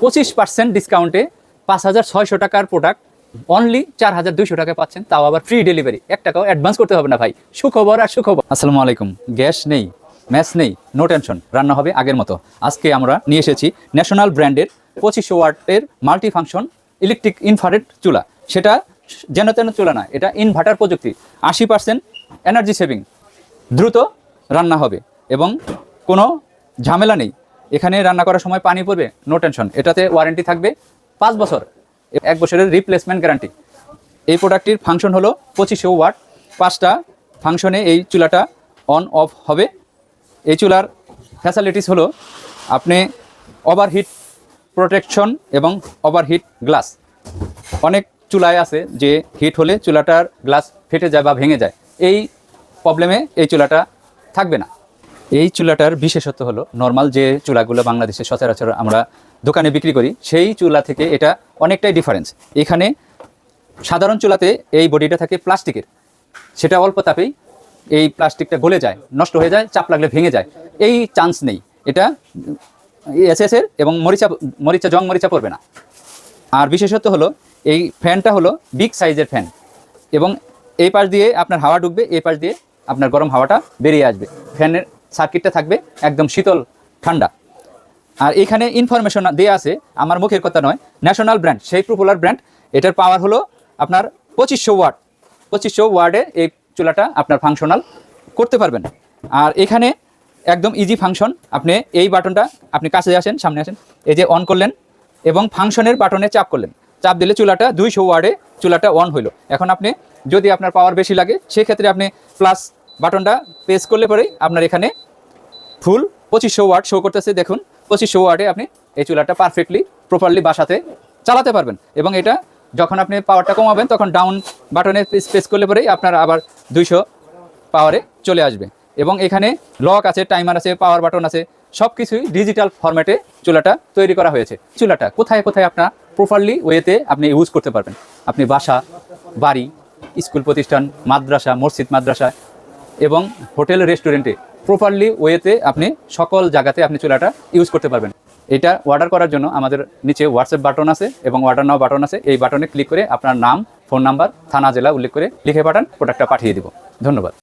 25% ডিসকাউন্টে 5,600 টাকার product only 4,200 টাকায় পাচ্ছেন, তাও আবার ফ্রি ডেলিভারি। 1 টাকাও অ্যাডভান্স করতে হবে না ভাই। সুখবর আর সুখবর। আসসালামু আলাইকুম। গ্যাস নেই, ম্যাচ নেই, নো টেনশন, রান্না হবে আগের মতো। আজকে আমরা নিয়ে এসেছি ন্যাশনাল ব্র্যান্ডের 2500 ওয়াটের মাল্টি ফাংশন ইলেকট্রিক ইনফ্রারেড চুলা। সেটা যেন তেন চুলা না, এটা ইনভার্টার প্রযুক্তি। 80% এনার্জি সেভিং, দ্রুত রান্না হবে এবং কোনো ঝামেলা নেই। এখানে রান্না করার সময় পানি পড়বে, নো টেনশন। এটাতে ওয়ারেন্টি থাকবে 5 বছর, 1 বছরের রিপ্লেসমেন্ট গ্যারান্টি। এই প্রোডাক্টটির ফাংশন হলো 2500 ওয়াট, 5টা ফাংশনে এই চুলাটা অন অফ হবে। এই চুলার ফ্যাসিলিটিস হলো আপনি ওভারহিট প্রোটেকশন এবং ওভারহিট গ্লাস। অনেক চুলায় আছে যে হিট হলে চুলাটার গ্লাস ফেটে যায় বা ভেঙে যায়, এই প্রবলেমে এই চুলাটা থাকবে না। এই চুলাটার বিশেষত্ব হলো নর্মাল যে চুলাগুলো বাংলাদেশে সচরাচর আমরা দোকানে বিক্রি করি সেই চুলা থেকে এটা অনেকটাই ডিফারেন্স। এখানে সাধারণ চুলাতে এই বডিটা থাকে প্লাস্টিকের, সেটা অল্প তাপেই এই প্লাস্টিকটা গলে যায়, নষ্ট হয়ে যায়, চাপ লাগলে ভেঙে যায়। এই চান্স নেই, এটা এসএসের এবং জং মরিচা পড়বে না। আর বিশেষত্ব হলো এই ফ্যানটা হলো বিগ সাইজের ফ্যান এবং এই পাশ দিয়ে আপনার হাওয়া ঢুকবে, এই পাশ দিয়ে আপনার গরম হাওয়াটা বেরিয়ে আসবে। ফ্যানের সার্কিটটা থাকবে একদম শীতল ঠান্ডা। আর এখানে ইনফরমেশন দেওয়া আছে, আমার মুখের কথা নয়, ন্যাশনাল ব্র্যান্ড, সেই পপুলার ব্র্যান্ড। এটার পাওয়ার হলো আপনার 2500 ওয়াট। 2500 ওয়ার্ডে এই চুলাটা আপনার ফাংশনাল করতে পারবেন। আর এখানে একদম ইজি ফাংশন। আপনি এই বাটনটা, আপনি কাছে আসেন, সামনে আসেন, এই যে অন করলেন এবং ফাংশনের বাটনে চাপ করলেন, চাপ দিলে চুলাটা 200 ওয়ার্ডে চুলাটা অন হইলো। এখন আপনি যদি আপনার পাওয়ার বেশি লাগে সেক্ষেত্রে আপনি প্লাস বাটনটা প্রেস করলে পরেই আপনার এখানে ফুল 2500 ওয়াট শো করতেছে। দেখুন 2500 ওয়াটে আপনি এই চুলাটা পারফেক্টলি প্রপারলি বাসাতে চালাতে পারবেন। এবং এটা যখন আপনি পাওয়ারটা কমাবেন তখন ডাউন বাটনে প্রেস করলে পরেই আপনার আবার 200 পাওয়ারে চলে আসবে। এবং এখানে লক আছে, টাইমার আছে, পাওয়ার বাটন আছে, সব কিছুই ডিজিটাল ফরম্যাটে চুলাটা তৈরি করা হয়েছে। চুলাটা কোথায় কোথায় আপনার প্রপারলি ওয়েতে আপনি ইউজ করতে পারবেন। আপনি বাসা, বাড়ি, স্কুল প্রতিষ্ঠান, মাদ্রাসা, মসজিদ মাদ্রাসা এবং হোটেল রেস্টুরেন্টে প্রপারলি ওয়েতে আপনি সকল জায়গাতে আপনি চুলাটা ইউজ করতে পারবেন। এটা অর্ডার করার জন্য আমাদের নিচে হোয়াটসঅ্যাপ বাটন আছে এবং অর্ডার নাও বাটন আছে। এই বাটনে ক্লিক করে আপনার নাম, ফোন নাম্বার, থানা, জেলা উল্লেখ করে লিখে পাঠান, প্রোডাক্টটা পাঠিয়ে দিব। ধন্যবাদ।